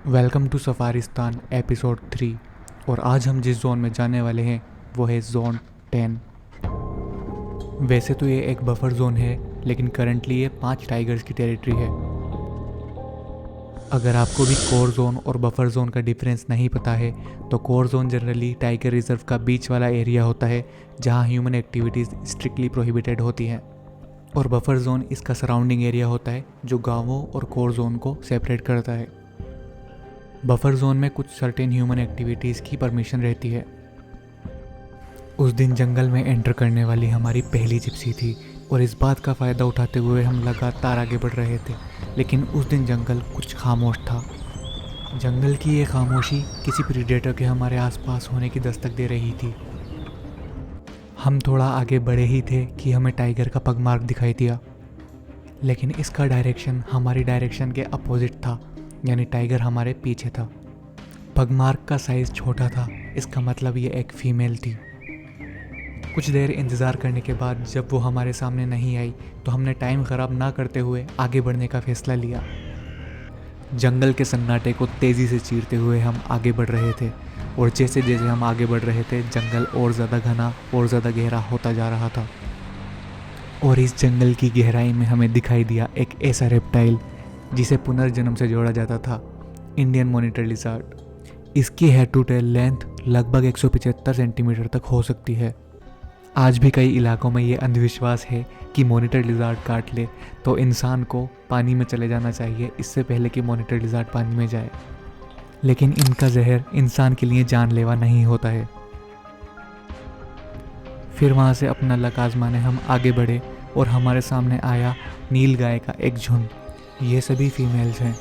Welcome to सफारिस्तान episode 3। और आज हम जिस जोन में जाने वाले हैं वो है जोन 10। वैसे तो ये एक बफर जोन है, लेकिन करंटली ये 5 टाइगर्स की टेरिटरी है। अगर आपको भी कोर जोन और बफर जोन का डिफरेंस नहीं पता है तो core zone generally tiger reserve का बीच वाला एरिया होता है जहाँ ह्यूमन एक्टिविटीज़ स्ट्रिक्टली प्रोहिबिटेड होती हैं, और बफर जोन इसका सराउंडिंग एरिया होता है जो गांवों और कोर जोन को सेपरेट करता है। बफर जोन में कुछ सर्टेन ह्यूमन एक्टिविटीज़ की परमिशन रहती है। उस दिन जंगल में एंटर करने वाली हमारी पहली जिप्सी थी और इस बात का फ़ायदा उठाते हुए हम लगातार आगे बढ़ रहे थे, लेकिन उस दिन जंगल कुछ खामोश था। जंगल की ये खामोशी किसी प्रीडेटर के हमारे आसपास होने की दस्तक दे रही थी। हम थोड़ा आगे बढ़े ही थे कि हमें टाइगर का पगमार्क दिखाई दिया, लेकिन इसका डायरेक्शन हमारी डायरेक्शन के अपोजिट था, यानी टाइगर हमारे पीछे था। पगमार्क का साइज़ छोटा था, इसका मतलब ये एक फ़ीमेल थी। कुछ देर इंतज़ार करने के बाद जब वो हमारे सामने नहीं आई तो हमने टाइम ख़राब ना करते हुए आगे बढ़ने का फ़ैसला लिया। जंगल के सन्नाटे को तेज़ी से चीरते हुए हम आगे बढ़ रहे थे, और जैसे जैसे हम आगे बढ़ रहे थे जंगल और ज़्यादा घना और ज़्यादा गहरा होता जा रहा था। और इस जंगल की गहराई में हमें दिखाई दिया एक ऐसा रेप्टाइल जिसे पुनर्जन्म से जोड़ा जाता था, इंडियन मॉनिटर लिजार्ड। इसकी हेड टू टेल लेंथ लगभग 175 सेंटीमीटर तक हो सकती है। आज भी कई इलाकों में ये अंधविश्वास है कि मॉनिटर लिजार्ड काट ले तो इंसान को पानी में चले जाना चाहिए इससे पहले कि मॉनिटर लिजार्ड पानी में जाए, लेकिन इनका जहर इंसान के लिए जानलेवा नहीं होता है। फिर वहाँ से अपना लक आजमाने हम आगे बढ़े और हमारे सामने आया नील गाय का एक झुंड। ये सभी फीमेल्स हैं।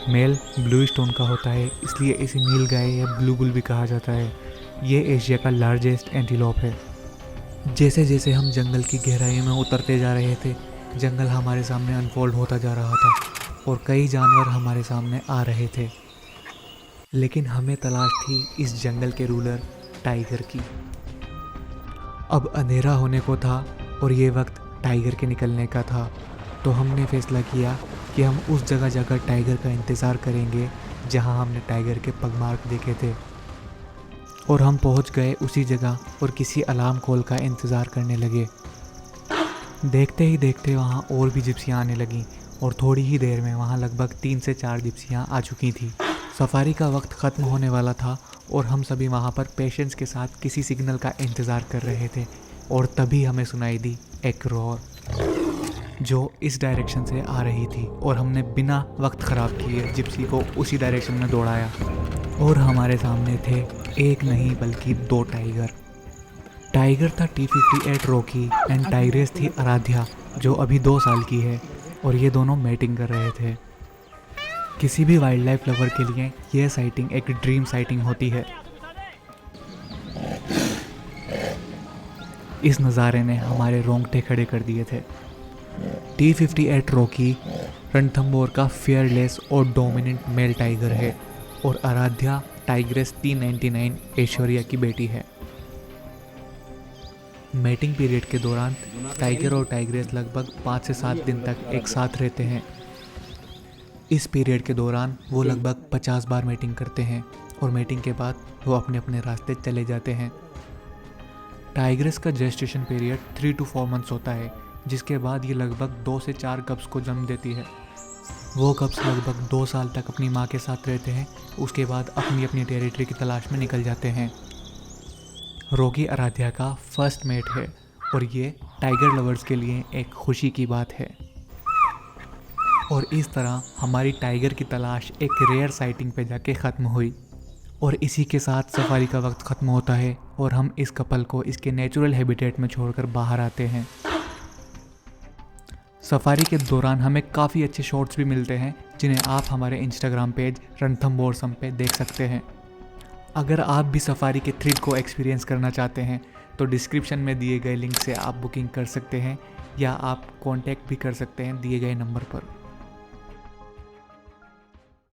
मेल ब्लू स्टोन का होता है, इसलिए इसे नील गाय या ब्लू बुल भी कहा जाता है। ये एशिया का लार्जेस्ट एंटीलोप है। जैसे जैसे हम जंगल की गहराई में उतरते जा रहे थे जंगल हमारे सामने अनफोल्ड होता जा रहा था और कई जानवर हमारे सामने आ रहे थे, लेकिन हमें तलाश थी इस जंगल के रूलर टाइगर की। अब अंधेरा होने को था और ये वक्त टाइगर के निकलने का था, तो हमने फैसला किया कि हम उस जगह जाकर टाइगर का इंतज़ार करेंगे जहां हमने टाइगर के पगमार्क देखे थे। और हम पहुंच गए उसी जगह और किसी अलार्म कॉल का इंतज़ार करने लगे। देखते ही देखते वहां और भी जिप्सियाँ आने लगीं और थोड़ी ही देर में वहां लगभग 3 से 4 जिप्सियाँ आ चुकी थी। सफारी का वक्त ख़त्म होने वाला था और हम सभी वहां पर पेशेंस के साथ किसी सिग्नल का इंतज़ार कर रहे थे, और तभी हमें सुनाई दी एक रोर जो इस डायरेक्शन से आ रही थी, और हमने बिना वक्त ख़राब किए जिप्सी को उसी डायरेक्शन में दौड़ाया। और हमारे सामने थे एक नहीं बल्कि 2 टाइगर। टाइगर था T58 रॉकी एंड टाइग्रेस थी आराध्या, जो अभी 2 साल की है, और ये दोनों मैटिंग कर रहे थे। किसी भी वाइल्ड लाइफ लवर के लिए यह साइटिंग एक ड्रीम साइटिंग होती है। इस नज़ारे ने हमारे रोंगटे खड़े कर दिए थे। T58 रॉकी रणथंबोर का फेयरलेस और डोमिनेंट मेल टाइगर है, और आराध्या टाइग्रेस T99 ऐश्वर्या की बेटी है। मैटिंग पीरियड के दौरान टाइगर और टाइग्रेस लगभग 5 से 7 दिन तक एक साथ रहते हैं। इस पीरियड के दौरान वो लगभग 50 बार मैटिंग करते हैं, और मैटिंग के बाद वो अपने अपने रास्ते चले जाते हैं। टाइग्रेस का जेस्टेशन पीरियड 3 to 4 मंथ्स होता है, जिसके बाद ये लगभग 2 से 4 कब्स को जन्म देती है। वो कब्स लगभग 2 साल तक अपनी माँ के साथ रहते हैं, उसके बाद अपनी अपनी टेरिटरी की तलाश में निकल जाते हैं। रॉकी आराध्या का फर्स्ट मेट है, और ये टाइगर लवर्स के लिए एक खुशी की बात है। और इस तरह हमारी टाइगर की तलाश एक रेयर साइटिंग पे जाके ख़त्म हुई, और इसी के साथ सफारी का वक्त ख़त्म होता है और हम इस कपल को इसके नेचुरल हैबिटेट में छोड़कर बाहर आते हैं। सफारी के दौरान हमें काफ़ी अच्छे शॉट्स भी मिलते हैं, जिन्हें आप हमारे इंस्टाग्राम पेज रणथंबोरसम पे देख सकते हैं। अगर आप भी सफारी के थ्रिल को एक्सपीरियंस करना चाहते हैं तो डिस्क्रिप्शन में दिए गए लिंक से आप बुकिंग कर सकते हैं, या आप कांटेक्ट भी कर सकते हैं दिए गए नंबर पर।